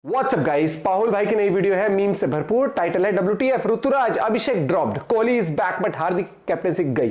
WhatsApp guys, पाहुल भाई की नई वीडियो है मीम से भरपूर। टाइटल है WTF Ruturaj Abhishek dropped, Kohli is back but Hardik captaincy गई।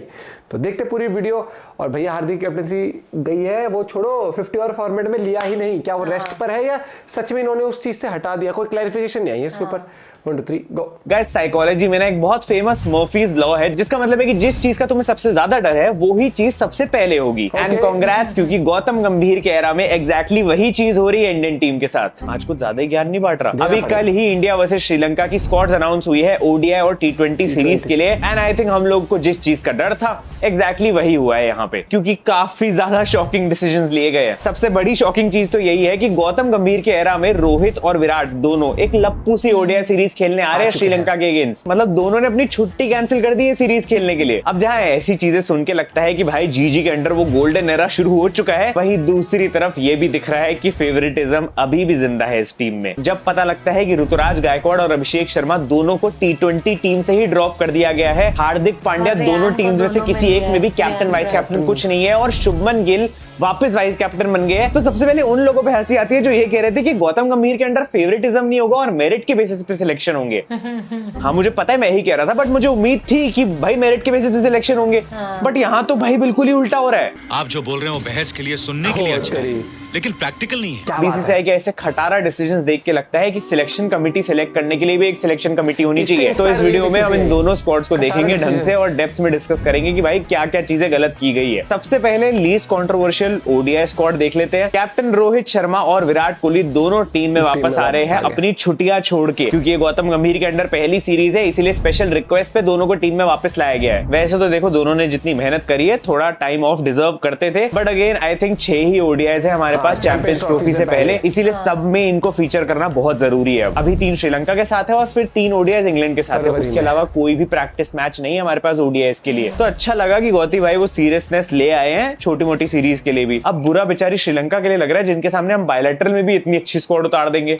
तो देखते पूरी वीडियो। और भैया हार्दिक कैप्टनसी गई है वो छोड़ो, 50 ओवर फॉर्मेट में लिया ही नहीं। क्या वो रेस्ट पर है या सच में इन्होंने उस चीज से हटा दिया? कोई क्लैरिफिकेशन नहीं आई है इसके ऊपर। 1 2 3 गो। गाइस, साइकोलॉजी में ना एक बहुत फेमस मर्फीज लॉ है, जिसका मतलब है कि जिस चीज का तुम्हें सबसे ज्यादा डर है वो ही चीज सबसे पहले होगी। एंड कांग्रेट्स, क्योंकि गौतम गंभीर के एरा में एग्जैक्टली वही चीज हो रही है इंडियन टीम के साथ। आज कुछ ज्यादा ही ज्ञान नहीं बांट रहा। अभी कल ही इंडिया वर्सेस श्रीलंका की स्क्वाड्स अनाउंस हुई है ओडीआई और T20 सीरीज के लिए। एंड आई थिंक हम लोग को जिस चीज का डर था एग्जैक्टली वही हुआ है यहाँ पे, क्योंकि काफी ज्यादा शॉकिंग डिसीजंस लिए गए हैं। सबसे बड़ी शॉकिंग चीज तो यही है कि गौतम गंभीर के एरा में रोहित और विराट दोनों एक लप्पू सी ओडीआई सीरीज खेलने आ रहे हैं श्रीलंका के अगेंस्ट। मतलब दोनों ने अपनी छुट्टी कैंसिल कर दी है सीरीज खेलने के लिए। अब जहां ऐसी चीजें सुन के लगता है कि भाई जीजी के अंडर वो गोल्डन एरा शुरू हो चुका है, वहीं दूसरी तरफ ये भी दिख रहा है कि फेवरेटिज्म अभी भी जिंदा है इस टीम में। जब पता लगता है कि ऋतुराज गायकवाड़ और अभिषेक शर्मा दोनों को T20 टीम से ही ड्रॉप कर दिया गया है, हार्दिक पांड्या दोनों टीम्स में से किसी एक में भी कैप्टन वाइस कैप्टन कुछ नहीं है, और शुभमन गिल वापस वाइस कैप्टन बन गए, तो सबसे पहले उन लोगों पे हंसी आती है जो ये कह रहे थे कि गौतम गंभीर के अंडर फेवरेटिज्म नहीं होगा और मेरिट के बेसिस पे सिलेक्शन होंगे। हाँ, मुझे पता है, मैं ही कह रहा था, बट मुझे उम्मीद थी कि भाई मेरिट के बेसिस पे सिलेक्शन होंगे। बट यहाँ तो भाई बिल्कुल ही उल्टा हो रहा है। आप जो बोल रहे हो बहस के लिए सुनने के लिए अच्छा है, लेकिन प्रैक्टिकल नहीं है। बीसीसीआई के ऐसे खटारा डिसीजंस देख के लगता है कि सिलेक्शन कमिटी सिलेक्ट करने के लिए भी एक सिलेक्शन कमिटी होनी चाहिए। तो इस वीडियो में हम इन दोनों स्क्वाड्स को देखेंगे ढंग से और डेप्थ में डिस्कस करेंगे कि भाई क्या क्या चीजें गलत की गई है। सबसे पहले लीस्ट कंट्रोवर्शियल ओडीआई स्क्वाड देख लेते हैं। कैप्टन रोहित शर्मा और विराट कोहली दोनों टीम में वापस आ रहे हैं अपनी छुट्टियां छोड़ के, क्योंकि ये गौतम गंभीर के अंडर पहली सीरीज है, इसीलिए स्पेशल रिक्वेस्ट पे दोनों को टीम में वापस लाया गया है। वैसे तो देखो दोनों ने जितनी मेहनत करी है थोड़ा टाइम ऑफ डिजर्व करते थे, but again I think 6 he ODIs है हमारे पास चैंपियंस ट्रॉफी से पहले, इसीलिए सब में इनको फीचर करना बहुत जरूरी है। अभी 3 श्रीलंका के साथ है और फिर 3 ओडीआईज इंग्लैंड के साथ है। उसके अलावा कोई भी प्रैक्टिस मैच नहीं है हमारे पास ओडीआईज के लिए। तो अच्छा लगा कि गौती भाई वो सीरियसनेस ले आए हैं छोटी मोटी सीरीज के लिए भी। अब बुरा बेचारी श्रीलंका के लिए लग रहा है, जिनके सामने हम बायलैटरल में भी इतनी अच्छी स्क्वाड उतार देंगे।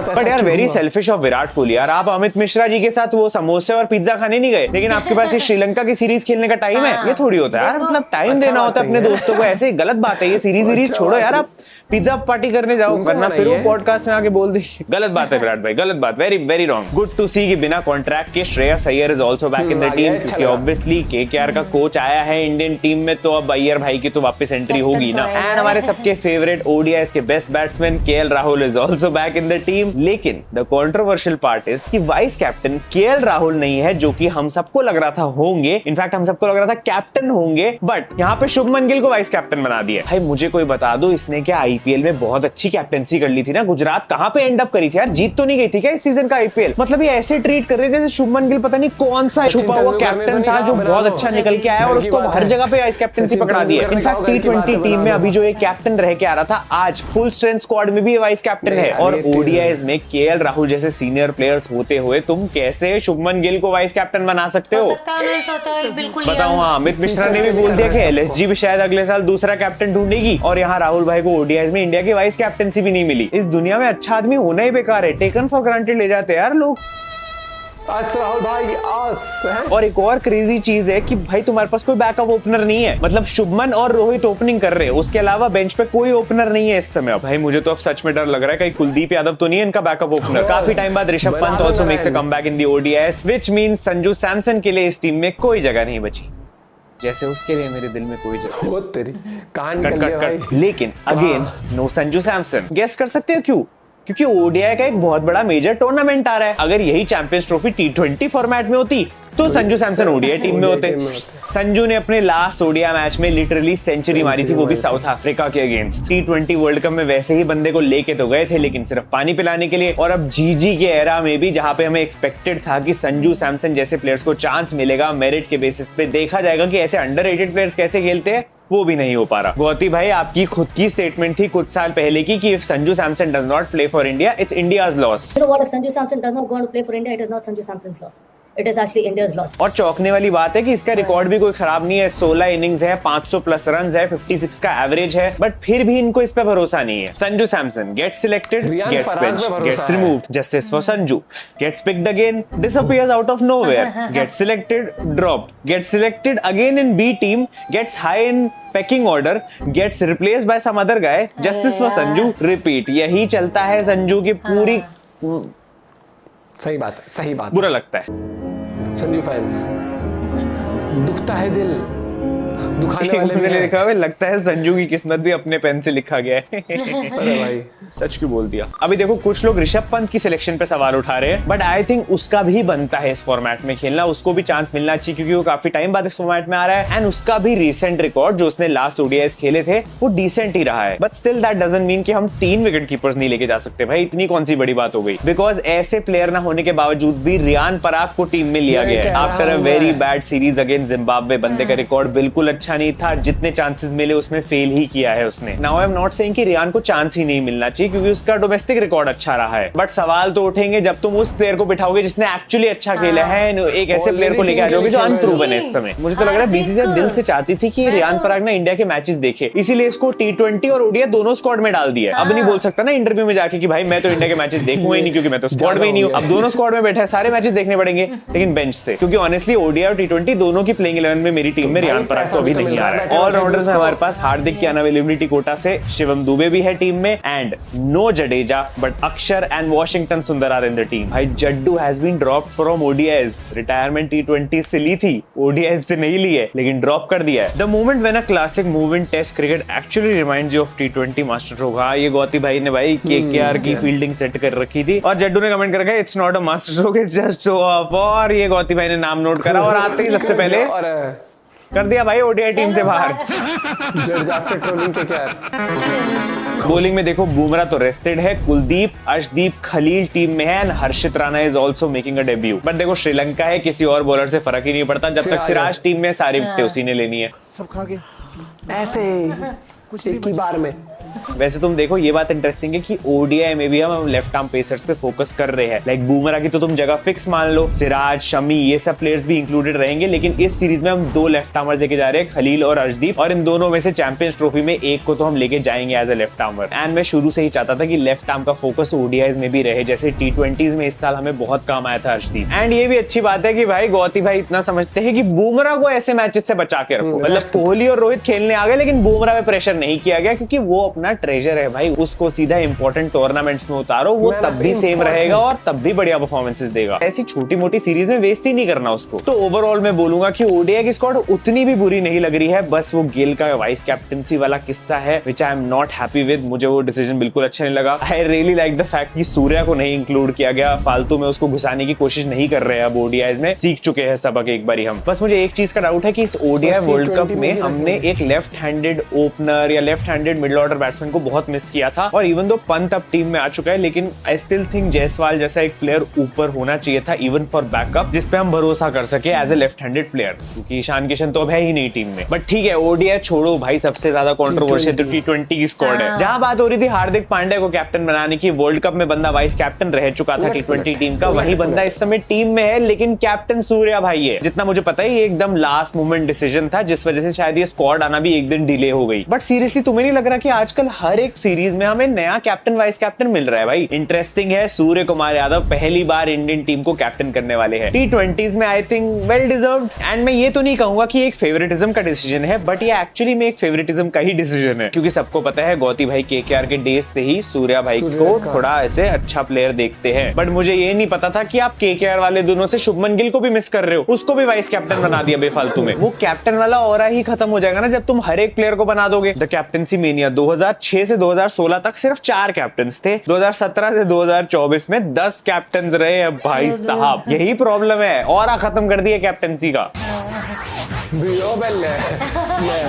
बट यार very selfish of Virat Kohli. यार आप अमित मिश्रा जी के साथ वो समोसे और पिज्जा खाने नहीं गए, लेकिन आपके पास ये श्रीलंका की सीरीज खेलने का टाइम है? ये थोड़ी होता है यार, मतलब टाइम देना होता है अपने दोस्तों को। ऐसे गलत बात है ये, सीरीज छोड़ो यार, आप पिज्जा पार्टी करने जाओ, वरना फिर वो पॉडकास्ट में आके बोल दी। गलत बात है विराट भाई, गलत बात, very very wrong. Good to see कि बिना कॉन्ट्रैक्ट के Shreyas Iyer is also back in the team, क्योंकि ऑब्वियसली केकेआर का कोच आया है इंडियन टीम में, तो अब अय्यर भाई की तो वापस एंट्री होगी ना। एंड हमारे सबके फेवरेट ओडीआईज के best batsman KL Rahul is also back in the team. लेकिन द कंट्रोवर्शियल पार्ट इज कि वाइस कैप्टन केएल राहुल नहीं है, जो कि हम सबको लग रहा था होंगे। इनफैक्ट हम सबको लग रहा था कैप्टन होंगे, बट यहाँ पे शुभमन गिल को वाइस कैप्टन बना दिया। भाई मुझे कोई बता दो, इसने क्या आईपीएल में बहुत अच्छी कैप्टेंसी कर ली थी ना? गुजरात कहां पे एंड अप करी थी यार? जीत तो नहीं गई थी क्या इस सीजन का आईपीएल? मतलब ये ऐसे ट्रीट कर रहे जैसे शुभमन गिल पता नहीं कौन सा छुपा हुआ कैप्टन था जो बहुत अच्छा निकल के आया और उसको हर जगह पे वाइस कैप्टेंसी पकड़ा दी है। इनफैक्ट T20 टीम में अभी जो एक कैप्टन रह के आ रहा था, आज फुल स्ट्रेंथ स्क्वाड में भी वाइस कैप्टन है। और ओडीआईज में केएल राहुल जैसे सीनियर प्लेयर्स होते हुए तुम कैसे शुभमन गिल को वाइस कैप्टन बना सकते हो? बताओ। हाँ, अमित मिश्रा ने भी बोल दिया कि एलएसजी भी शायद अगले साल दूसरा कैप्टन ढूंढेगी, और यहाँ राहुल भाई को ओडीआईज में इंडिया की वाइस कैप्टनसी भी नहीं मिली। इस दुनिया में अच्छा आदमी होना ही बेकार है, टेकन फॉर ग्रांटेड ले जाते हैं यार लोग। राहुल भाई आस। और एक और क्रेजी चीज है कि भाई तुम्हारे पास कोई बैकअप ओपनर नहीं है। मतलब शुभमन और रोहित ओपनिंग कर रहे हैं, उसके अलावा बेंच पे कोई ओपनर नहीं है इस समय। भाई मुझे तो अब सच में डर लग रहा है कहीं कुलदीप यादव तो नहीं है इनका बैकअप ओपनर। काफी टाइम बाद Rishabh Pant also makes a comeback in the ODIs, which means Sanju Samson के लिए इस टीम में कोई जगह नहीं बची, जैसे उसके लिए मेरे दिल में कोई जगह। वो तेरी कहानी निकल गई भाई। लेकिन again no Sanju Samson. Guess कर सकते हो क्यों? क्योंकि ओडीआई का एक बहुत बड़ा मेजर टूर्नामेंट आ रहा है। अगर यही चैंपियंस ट्रॉफी T20 फॉर्मेट में होती तो संजू सैमसन ओडीआई टीम में होते। संजू ने अपने लास्ट ओडीआई मैच में लिटरली सेंचुरी मारी थी, वो भी साउथ अफ्रीका के अगेंस्ट। T20 वर्ल्ड कप में वैसे ही बंदे को लेके तो गए थे, लेकिन सिर्फ पानी पिलाने के लिए। और अब जीजी के एरा में भी, जहां पे हमें एक्सपेक्टेड था कि संजू सैमसन जैसे प्लेयर्स को चांस मिलेगा, मेरिट के बेसिस पे देखा जाएगा कि ऐसे अंडररेटेड प्लेयर्स कैसे खेलते हैं, वो भी नहीं हो पा रहा। गौती भाई आपकी खुद की स्टेटमेंट थी कुछ साल पहले की कि if Sanju Samson does not play for India, it's India's loss. You know what? If Sanju Samson does not go on to play for India, it is not Sanju Samson's loss. It is actually India's loss. और चौंकने वाली बात है कि इसका record भी कोई खराब नहीं है। 16 इनिंग्स है, 500 प्लस रन है, 56 का एवरेज है, बट फिर भी इनको इस पे भरोसा नहीं है। Sanju Samson gets selected, gets bench, gets removed, justice for Sanju, gets picked again, disappears out of nowhere, gets selected, dropped, gets selected again in B team, gets high in pecking order gets replaced by some other guy, justice for Sanju repeat. यही चलता है संजू की पूरी। सही बात है, सही बात। बुरा लगता है संजू फैंस, दुखता है दिल, दुखाने वाले भी लिखा हुआ है, लगता है संजू की किस्मत भी अपने पेन से लिखा गया है। अरे भाई सच क्यों बोल दिया। अभी देखो कुछ लोग ऋषभ पंत की सिलेक्शन पे सवाल उठा रहे हैं, बट आई थिंक उसका भी बनता है इस फॉर्मेट में खेलना, उसको भी चांस मिलना चाहिए क्योंकि वो काफी टाइम बाद इस फॉर्मेट में आ रहा है एंड उसका भी रिसेंट रिकॉर्ड जो उसने लास्ट ओडीआईस खेले थे वो डिसेंट ही रहा है। But still that doesn't mean कि हम 3 विकेट कीपर्स नहीं लेके जा सकते भाई, इतनी कौन सी बड़ी बात हो गई। बिकॉज ऐसे प्लेयर ना होने के बावजूद भी रियान पराग को टीम में लिया गया है after a very bad series against Zimbabwe. बंदे का रिकॉर्ड बिल्कुल अच्छा नहीं था, जितने चांसेस मिले उसमें फेल ही किया है उसने। Now I am not saying कि रियान को चांस ही नहीं मिलना चाहिए क्योंकि उसका डोमेस्टिक रिकॉर्ड अच्छा रहा है, बट सवाल तो उठेंगे जब तुम उस प्लेयर को बिठाओगे जिसने एक्चुअली अच्छा खेला है, एक ऐसे प्लेयर को लेके आ जाओगे जो अनप्रूवन है इस समय। मुझे तो लग रहा है बीसीसीआई दिल से चाहती थी कि रियान पराग ना इंडिया के मैचेस देखे, इसीलिए इसको टी20 और ओडीआई दोनों स्क्वाड में डाल दिया। अब नहीं बोल सकता ना इंटरव्यू में जाके कि भाई मैं तो इंडिया के मैचेस देखूंगा ही नहीं क्योंकि मैं तो स्क्वाड में ही नहीं हूं। अब दोनों स्क्वाड में बैठे हैं, सारे मैचेस देखने पड़ेंगे लेकिन बेंच से, क्योंकि ऑनेस्टली ओडीआई और टी20 दोनों की प्लेइंग 11 में मेरी टीम में रियान पराग तो अभी नहीं आ रहा है। ऑलराउंडर्स में हमारे पास हार्दिक की अनअवेलेबिलिटी कोटा से शिवम दुबे भी है टीम में and no Jadeja but Axar and Washington Sundar are in the team. भाई Jaddu has been dropped from ODIs, retirement टी20 से ली थी, ओडीआईस से नहीं ली है लेकिन ड्रॉप कर दिया है। The moment when a classic move in test cricket actually reminds you of टी20 मास्टर स्ट्रोक। हाँ ये गौती भाई ने भाई केकेआर की फील्डिंग सेट कर रखी थी और जड्डू ने कमेंट कर रखा है it's not a master stroke it's just show off, और ये गौती भाई ने नाम नोट करा और आते ही सबसे पहले कर दिया भाई ओडीआई टीम से बाहर। ट्रोलिंग के क्या बॉलिंग में देखो बुमराह तो रेस्टेड है, कुलदीप अर्शदीप खलील टीम में है and Harshit Rana is also making a debut. But देखो श्रीलंका है, किसी और बॉलर से फर्क ही नहीं पड़ता, जब तक सिराज टीम में सारी विकेटें उसी ने लेनी है। सब खा गए ऐसे कुछ एक ही बार में। वैसे तुम देखो ये बात इंटरेस्टिंग है कि ओडीआई में भी हम लेफ्ट आर्म पेसर्स पे फोकस कर रहे हैं। लाइक बुमराह की तो तुम जगह फिक्स मान लो, सिराज शमी ये सब प्लेयर्स भी इंक्लूडेड रहेंगे, लेकिन इस सीरीज में हम 2 लेफ्ट आर्मर लेके जा रहे हैं, खलील और अर्शदीप, और इन दोनों में से चैंपियंस ट्रॉफी में एक को तो हम लेके जाएंगे as a left armer. And मैं शुरू से ही चाहता था कि लेफ्ट आर्म का फोकस ओडीआईज में भी रहे, जैसे टी20 में इस साल हमें बहुत काम आया था अर्शदीप। एंड ये भी अच्छी बात है कि भाई गौती भाई इतना समझते हैं कि बुमराह को ऐसे मैचेस से बचा के रखो। मतलब कोहली और रोहित खेलने आ गए लेकिन बुमराह पे प्रेशर नहीं किया गया क्योंकि वो अपना ट्रेजर है भाई, उसको सीधा इंपॉर्टेंट टूर्नामेंट्स में उतारो, वो तब भी सेम रहेगा और तब भी बढ़िया परफॉर्मेंसेस देगा। ऐसी छोटी मोटी सीरीज में वेस्ट ही नहीं करना उसको। तो ओवरऑल मैं बोलूंगा कि ओडीआई की स्क्वाड उतनी भी बुरी नहीं लग रही है, बस वो गेल का वाइस कैप्टनसी वाला किस्सा है which I am not happy with. मुझे वो डिसीजन बिल्कुल अच्छा नहीं लगा। I really like the fact कि सूर्या को नहीं इंक्लूड किया गया, फालतू में उसको घुसाने की कोशिश नहीं कर रहे हैं। अब ओडीआईज में सीख चुके हैं सबक एक बारी हम। बस मुझे एक चीज का डाउट है कि इस ओडीआई वर्ल्ड कप में हमने एक लेफ्ट हैंडेड ओपनर या left handed middle order batsman को बहुत मिस किया था, और इवन दो पंत अब टीम में आ चुका है, लेकिन आई स्टिल थिंक जायसवाल जैसा एक प्लेयर ऊपर होना चाहिए था इवन फॉर बैकअप, जिसपे हम भरोसा कर सके as a left handed player, क्योंकि ईशान किशन तो अब है ही नहीं टीम में। बट ठीक है ओडीआई छोड़ो भाई, सबसे ज्यादा कंट्रोवर्शियल तो टी20 की स्क्वाड है। जहां बात हो रही थी हार्दिक पांड्या को कैप्टन बनाने की, वर्ल्ड कप में बंदा वाइस कैप्टन रह चुका था टी20 टीम का, वही बंदा इस समय टीम में है, लेकिन कैप्टन सूर्या भाई है। जितना मुझे पता है ये एकदम लास्ट मोमेंट डिसीजन था, जिस वजह से शायद ये स्क्वाड आना भी एक दिन डिले हो गई। बट सीरियसली तुम्हें नहीं लग रहा कि आजकल हर एक सीरीज में हमें नया कैप्टन वाइस कैप्टन मिल रहा है भाई? इंटरेस्टिंग है, सूर्य कुमार यादव पहली बार इंडियन टीम को कैप्टन करने वाले हैं टी20 में। I think well deserved. And मैं ये तो नहीं कहूंगा कि एक फेवरेटिज्म का डिसीजन है, बट ये एक्चुअली में एक फेवरेटिज्म का ही डिसीजन है, क्योंकि सबको पता है गौती भाई केकेआर के डेज से ही सूर्या भाई को थोड़ा ऐसे अच्छा प्लेयर देखते हैं। बट मुझे ये नहीं पता था कि आप केकेआर वाले दोनों से शुभमन गिल को भी मिस कर रहे हो, उसको भी वाइस कैप्टन बना दिया बेफालतू में। वो कैप्टन वाला ऑरा ही खत्म हो जाएगा ना जब तुम हर एक प्लेयर को बना दोगे। द कैप्टनसी मेनिया 2006 से 2016 तक सिर्फ 4 कैप्टन थे, 2017 से 2024 में 10 कैप्टन रहे अब भाई साहब। यही प्रॉब्लम है, ऑरा खत्म कर दिया कैप्टनसी का।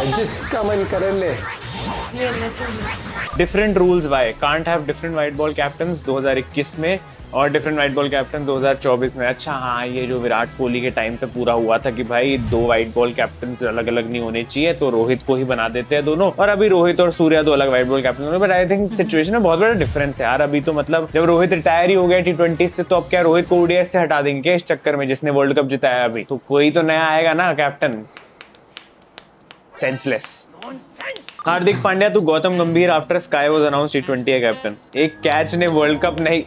जिसका मन करे ले। Different rules why can't have different white ball captains 2021 में और डिफरेंट व्हाइट बॉल कैप्टन 2024 में। अच्छा हाँ, ये जो विराट कोहली के टाइम पे पूरा हुआ था कि भाई 2 व्हाइट बॉल कैप्टन अलग अलग नहीं होने चाहिए, तो रोहित को ही बना देते हैं दोनों, और अभी रोहित और सूर्या 2 अलग व्हाइट बॉल कैप्टन होंगे। बट आई थिंक सिचुएशन में बहुत बड़ा डिफरेंस है यार। अभी तो मतलब जब रोहित रिटायर ही हो गया टी20 से, तो अब क्या रोहित को ओडीआई से हटा देंगे इस चक्कर में, जिसने वर्ल्ड कप जिताया अभी? तो कोई तो नया आएगा ना captain. Senseless. Hardik Pandya to Gautam Gambhir after SKY was announced टी20 कैप्टन। एक कैच ने वर्ल्ड कप नहीं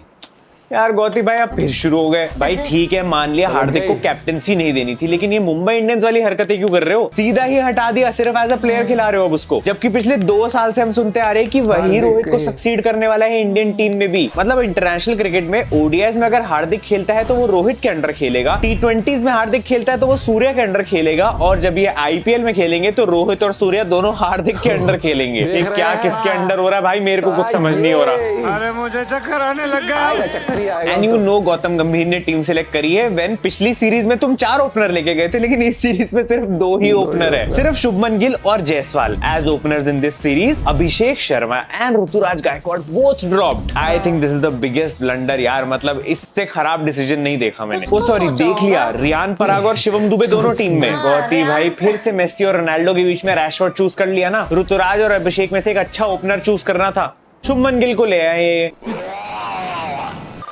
यार गौती भाई आप फिर शुरू हो गए। भाई ठीक है, मान लिया हार्दिक को कैप्टेंसी नहीं देनी थी, लेकिन ये मुंबई इंडियंस वाली हरकतें क्यों कर रहे हो? सीधा ही हटा दिया, सिर्फ एज अ प्लेयर खिला रहे हो अब उसको, जबकि पिछले 2 साल से हम सुनते आ रहे हैं कि वही रोहित को सक्सीड करने वाला है इंडियन टीम में भी। मतलब इंटरनेशनल क्रिकेट में ओडीआईज में अगर हार्दिक खेलता है तो वो रोहित के अंडर खेलेगा, टी20s में हार्दिक खेलता है तो वो सूर्या के अंडर खेलेगा, और जब ये आईपीएल में खेलेंगे तो रोहित और सूर्या दोनों हार्दिक के अंडर खेलेंगे। ये क्या किसके अंडर हो रहा है भाई, मेरे को कुछ समझ नहीं हो रहा। अरे मुझे चक्कर आने लग गया। एंड यू नो गौतम गंभीर ने टीम सेलेक्ट करी है व्हेन पिछली सीरीज में तुम 4 ओपनर लेके गए थे, लेकिन इस सीरीज में सिर्फ 2 ही ओपनर है, सिर्फ शुभमन गिल और Jaiswal as openers in this series. Abhishek Sharma and Ruturaj Gaikwad both dropped. I think this is the biggest blunder यार, मतलब इससे खराब डिसीजन नहीं देखा मैंने। ओ सॉरी, देख लिया, रियान पराग और शिवम दुबे दोनों टीम में। गौती भाई फिर से मेसी और रोनाल्डो के बीच में रैशफोर्ड चूज कर लिया ना। ऋतुराज और अभिषेक में से एक अच्छा ओपनर चूज करना था, शुभमन गिल को ले आए।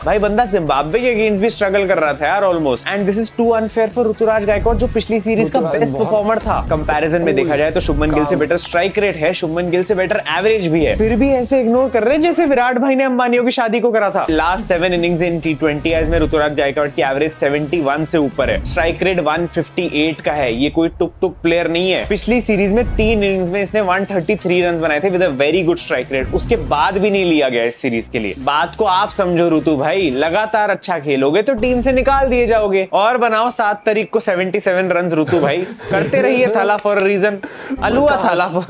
भाई बंदा जिम्बाब्वे के अगेंस्ट भी स्ट्रगल कर रहा था यार almost, and this is too unfair for Ruturaj Gaikwad जो पिछली सीरीज का बेस्ट परफॉर्मर था। कंपैरिजन में देखा जाए तो शुभमन गिल से बेटर स्ट्राइक रेट है, शुभमन गिल से बेटर एवरेज भी है, फिर भी ऐसे इग्नोर कर रहे हैं जैसे विराट भाई ने अंबानियों की शादी को करा था। लास्ट 7 इनिंग्स इन टी20 में ऋतुराज गायकवाड़ की एवरेज 71 से ऊपर है, स्ट्राइक रेट 158 का है। ये कोई टुक टुक प्लेयर नहीं है। पिछली सीरीज में 3 इनिंग्स में इसने 133 रन बनाए थे with a very good strike rate, उसके बाद भी नहीं लिया गया इस सीरीज के लिए। बात को आप समझो ऋतु भाई, लगातार अच्छा खेलोगे तो टीम से निकाल दिए जाओगे, और बनाओ 7 तारीख को 77 रन ऋतु भाई, करते रहिए थाला फॉर अ रीजन, अलुआ थाला फॉर।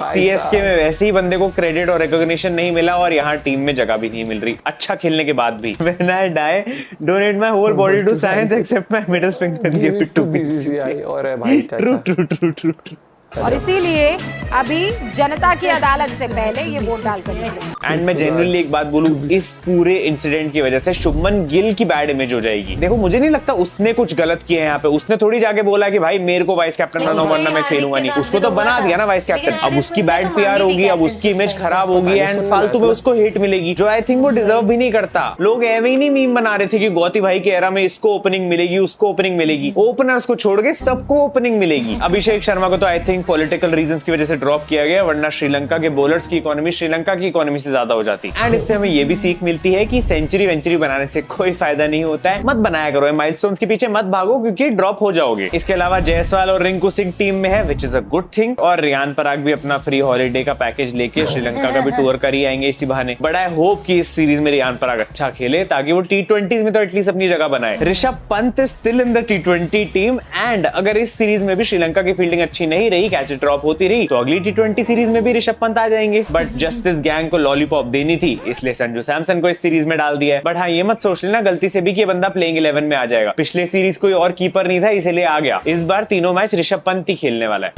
सीएसके में वैसे ही बंदे को क्रेडिट और रिकॉग्निशन नहीं मिला, और यहाँ टीम में जगह भी नहीं मिल रही अच्छा खेलने के बाद भी। When I die, donate my whole body to science except my middle finger, give it to BCCI। और भाई ट्रू। और इसीलिए अभी जनता की अदालत से पहले ये वोट डालकर एंड मैं जेन्युइनली एक बात बोलूं, इस पूरे इंसिडेंट की वजह से शुभमन गिल की बैड इमेज हो जाएगी। देखो मुझे नहीं लगता उसने कुछ गलत किया है यहाँ पे, उसने थोड़ी जाके बोला कि भाई मेरे को वाइस कैप्टन बनाओ वरना मैं खेलूंगा नहीं, उसको तो बना दिया ना वाइस कैप्टन। अब उसकी बैड पीआर होगी, अब उसकी इमेज खराब होगी, एंड फालतू में उसको हिट मिलेगी जो आई थिंक वो डिजर्व भी नहीं करता। लोग एवे ही नहीं मीम बना रहे थे कि गौती भाई के एरा में इसको ओपनिंग मिलेगी, उसको ओपनिंग मिलेगी। ओपनर्स को छोड़ के सबको ओपनिंग मिलेगी। अभिषेक शर्मा को तो आई थिंक पॉलिटिकल रीजंस की वजह से ड्रॉप किया गया, वरना श्रीलंका के बॉलर्स की इकोनॉमी श्रीलंका की इकोनॉमी से ज्यादा हो जाती। एंड इससे हमें ये भी सीख मिलती है कि सेंचुरी वेंचुरी बनाने से कोई फायदा नहीं होता है, मत बनाया करो, माइलस्टोन्स के पीछे मत भागो क्योंकि ड्रॉप हो जाओगे। इसके अलावा जायसवाल और रिंकू सिंह टीम में है, which is a good thing, और रियान पराग भी अपना फ्री हॉलीडे का पैकेज लेके श्रीलंका का भी टूर कर ही आएंगे इसी बहाने। बट आई होप कि इस सीरीज में रियान पराग अच्छा खेले ताकि वो टी20 में तो एटलीस्ट अपनी जगह बनाए। Rishabh Pant is still in the T20 team, and अगर इस सीरीज में भी श्रीलंका की फील्डिंग अच्छी नहीं रही, कैच ड्रॉप होती रही, तो अगली टी20 सीरीज में भी ऋषभ पंत आ जाएंगे। बट जस्टिस गैंग को लॉलीपॉप देनी थी, इसलिए संजू सैमसन को इस सीरीज में डाल दिया है। बट हाँ, ये मत सोच लेना गलती से भी कि ये बंदा प्लेइंग 11 में आ जाएगा। पिछले सीरीज कोई और कीपर नहीं था इसलिए आ गया। इस बार तीनों मैच ऋषभ पंत ही खेलने वाला है।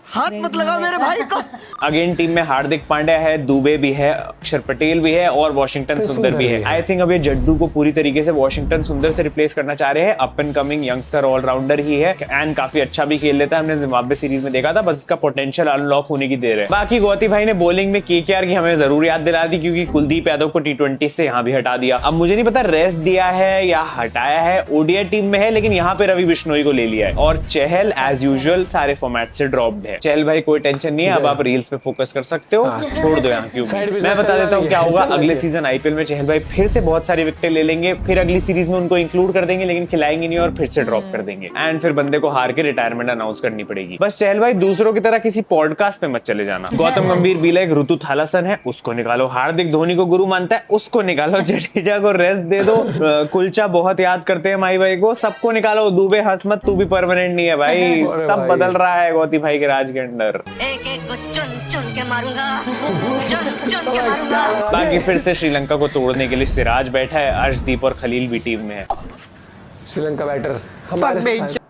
हाथ मत लगाओ मेरे भाई को। अगेन टीम में हार्दिक पांड्या है, दुबे भी है, अक्षर पटेल भी है और वॉशिंगटन सुंदर भी है। आई थिंक अब ये जड्डू को पूरी तरीके से वॉशिंगटन सुंदर से रिप्लेस करना चाह रहे हैं। Up and coming youngster allrounder ही है एंड काफी अच्छा भी खेल लेता है, हमने जिम्बाब्वे सीरीज में देखा था, बस इसका पोटेंशियल अनलॉक होने की देर है। बाकी गौती भाई ने बॉलिंग में केकेआर की हमें जरूर याद दिला दी, क्योंकि कुलदीप यादव को टी20 से यहाँ भी हटा दिया। अब मुझे नहीं पता रेस्ट दिया है या हटाया है, ओडीआई टीम में है लेकिन यहाँ पे रवि बिश्नोई को ले लिया है, और चहल एज यूजुअल सारे फॉर्मेट से ड्रॉप्ड है। चहल भाई कोई टेंशन नहीं है, अब आप रील्स पे फोकस कर सकते हो, छोड़ दो यहाँ क्यों। मैं बता देता हूँ क्या होगा, अगले सीजन आईपीएल में चहल भाई फिर से बहुत सारी विकेट ले लेंगे, फिर अगली सीरीज में उनको इंक्लूड कर देंगे लेकिन खिलाएंगे नहीं और फिर से ड्रॉप कर देंगे, एंड फिर बंदे को हार के रिटायरमेंट अनाउंस करनी पड़ेगी। बस चहल भाई दूसरों की तरह किसी पॉडकास्ट पे मत चले जाना। गौतम गंभीर भी लाइक ऋतु थालासन है, उसको निकालो। हार्दिक धोनी को गुरु मानता है, उसको निकालो। जडेजा को रेस्ट दे दो। कुलचा बहुत याद करते हैं माई भाई को, सबको निकालो। दुबे हंस मत, तू भी परमानेंट नहीं है भाई, सब बदल रहा है गौती भाई के राज के अंडर। चुन के मारूंगा, चुन के मारूंगा। बाकी फिर से श्रीलंका को तोड़ने के लिए सिराज बैठा है, अर्शदीप और खलील भी टीम में है। श्रीलंका बैटर्स हमारे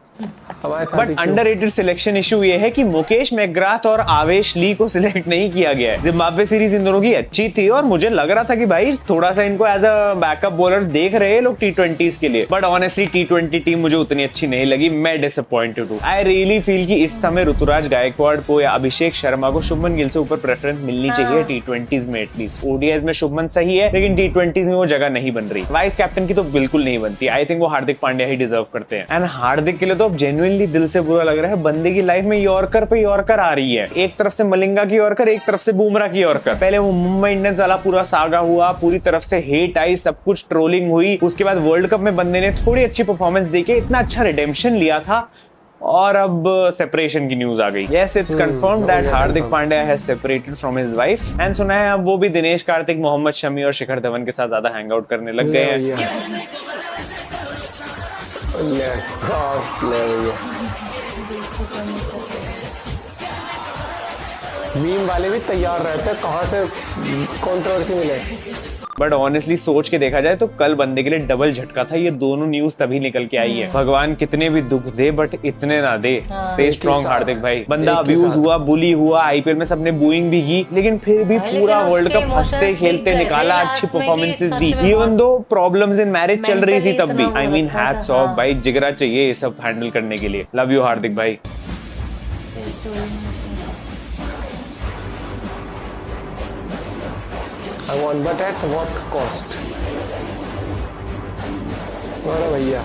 बट अंडररेटेड सिलेक्शन इशू ये है कि मुकेश मैकग्राथ और आवेश ली को सिलेक्ट नहीं किया गया है। जिम्बाब्वे सीरीज इन दोनों की अच्छी थी और मुझे लग रहा था कि भाई थोड़ा सा इनको एज अ बैकअप बॉलर्स देख रहे हैं लोग टी20s के लिए, बट ऑनेस्टली टी20 टीम मुझे उतनी अच्छी नहीं लगी। मैं डिसअपॉइंटेड हूं। आई रियली फील कि इस समय ऋतुराज गायकवाड़ को या अभिषेक शर्मा को शुभमन गिल से ऊपर प्रेफरेंस मिलनी चाहिए टी20s में एटलीस्ट। ओडीआईज में शुभमन सही है लेकिन टी20s में वो जगह नहीं बन रही। वाइस कैप्टन की तो बिल्कुल नहीं बनती। आई थिंक वो हार्दिक पांड्या ही डिजर्व करते हैं, एंड हार्दिक के लिए तो अब जेन्युइनली दिल से बुरा लग रहा है, बंदे की लाइफ में यॉर्कर पे यॉर्कर आ रही है। एक तरफ से मलिंगा की यॉर्कर, एक तरफ से बुमराह की यॉर्कर। पहले वो मुंबई इंडियंस वाला पूरा सागा हुआ, पूरी तरफ से हेट आई, सब कुछ ट्रोलिंग हुई। उसके बाद वर्ल्ड कप में बंदे ने थोड़ी अच्छी परफॉर्मेंस देके इतना अच्छा रिडेम्पशन लिया था, और अब सेपरेशन की न्यूज आ गई। Yes, it's confirmed that Hardik Pandya has separated from his wife, and सुना है अब वो भी दिनेश कार्तिक, मोहम्मद शमी और शिखर धवन के साथ ज्यादा हैंग आउट करने लग गए हैं। मीम वाले भी तैयार रहते हैं, कहाँ से कंट्रोवर्सी मिले। बट ऑनेस्टली सोच के देखा जाए तो कल बंदे के लिए डबल झटका था। ये दोनों न्यूज तभी निकल के आई है। भगवान कितने भी दुख दे बट इतने ना दे। स्टे स्ट्रॉन्ग हार्दिक भाई। बंदा अब्यूज हुआ, बुली हुआ, आईपीएल में सबने बूइंग भी की, लेकिन फिर भी पूरा वर्ल्ड कप हंसते खेलते निकाला, अच्छी performances the. Even though problems in marriage चल रही थी तब भी। आई मीन हैट्स ऑफ भाई, जिगरा चाहिए ये सब हैंडल करने के लिए। लव यू हार्दिक भाई। I want, but at what cost? अरे भैया,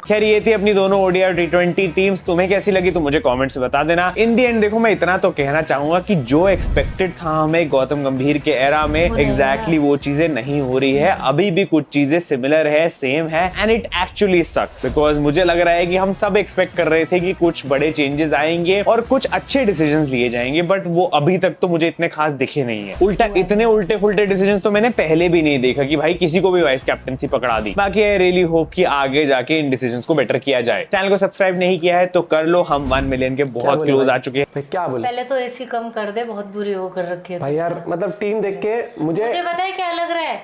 खैर ये थी अपनी दोनों ओडीआई और टी20 टीम्स। तुम्हें कैसी लगी तो मुझे कमेंट्स में बता देना। इन दी एंड देखो मैं इतना तो कहना चाहूंगा कि जो एक्सपेक्टेड था हमें गौतम गंभीर के एरा में, एग्जैक्टली वो चीजें नहीं हो रही है। अभी भी कुछ चीजें सिमिलर है, सेम है, and it actually sucks because मुझे लग रहा है कि हम सब एक्सपेक्ट कर रहे थे कि कुछ बड़े चेंजेस आएंगे और कुछ अच्छे डिसीजंस लिए जाएंगे, बट वो अभी तक तो मुझे इतने खास दिखे नहीं है। उल्टा इतने उल्टे फुल्टे डिसीजंस तो मैंने पहले भी नहीं देखा कि भाई किसी को भी वाइस कैप्टनसी पकड़ा दी। बाकी आई रियली होप कि आगे जाके इन डिसीजंस को बेटर किया जाए। चैनल को सब्सक्राइब नहीं किया है तो कर लो, हम 1 मिलियन के बहुत क्लोज आ चुके हैं। भाई क्या बोले? पहले तो एसी कम कर दे, बहुत बुरी वो कर रखी है भाई यार, मतलब टीम देख के मुझे पता है क्या लग रहा है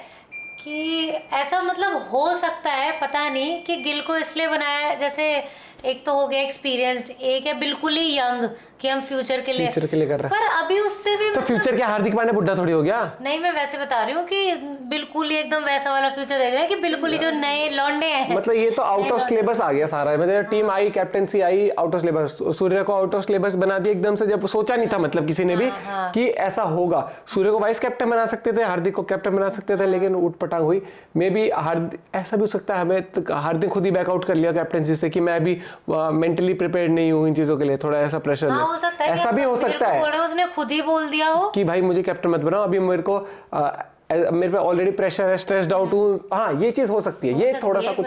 कि ऐसा मतलब हो सकता है, पता नहीं, कि गिल को इसलिए बनाया, जैसे एक तो हो गया एक्सपीरियंस्ड, एक है बिल्कुल ही यंग कि हम फ्यूचर के लिए कर रहे हैं। पर अभी उससे भी तो फ्यूचर क्या हार्दिक पांड्या बुड्ढा थोड़ी हो गया? नहीं, मैं वैसे बता रही हूँ कि बिल्कुल ही एकदम वैसा वाला फ्यूचर देख रहे हैं कि बिल्कुल ही जो नए लौंडे हैं। मतलब ये तो आउट ऑफ सिलेबस आ गया सारा। मतलब टीम आई, कैप्टेंसी आई, आउट ऑफ सिलेबस। सूर्य को आउट ऑफ सिलेबस बना दिया एकदम से, जब सोचा नहीं था मतलब किसी ने भी कि ऐसा होगा। सूर्य को वाइस कैप्टन बना सकते थे, हार्दिक को कैप्टन बना सकते थे, लेकिन उठपटांग हुई। मे बी ऐसा भी हो सकता है हमें हार्दिक खुद ही बैकआउट कर लिया कैप्टनसी से कि मैं अभी मेंटली प्रिपेयर्ड नहीं हूँ इन चीजों के लिए, थोड़ा ऐसा प्रेशर ले। ऐसा भी हो सकता है उसने खुद ही बोल दिया हो कि भाई मुझे कैप्टन मत बनाओ, अभी मेरे को मेरे पे ऑलरेडी प्रेशर है, स्ट्रेस्ड आउट हूँ। हाँ, ये चीज हो सकती है, ये थोड़ा सा कुछ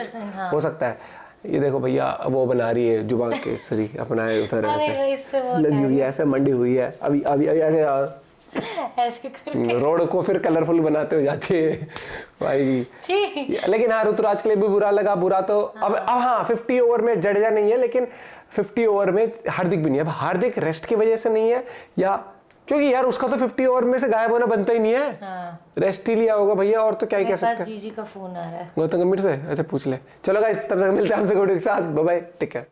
हो सकता है। ये देखो भैया, वो बना रही है जुबान केसरी अपना है उधर, ऐसे लगी हुई है, ऐसे मंडी हुई है, अभी अभी ऐसे रोड को फिर कलरफुल बनाते हो जाते हैं भाई। लेकिन हाँ, ऋतुराज के लिए भी बुरा लगा। बुरा तो अब हाँ 50 ओवर में जडेजा नहीं है, लेकिन 50 ओवर में हार्दिक भी नहीं है। अब हार्दिक रेस्ट की वजह से नहीं है, या क्योंकि यार उसका तो 50 ओवर में से गायब होना बनता ही नहीं है। रेस्ट ही लिया होगा भैया, और तो क्या ही कह सकते हैं। जीजी का फोन आ रहा है गौतम गंभीर से, अच्छा पूछ ले। चलो गाइस, तब तक मिलते हैं हमसे के साथ। Bye bye, take care.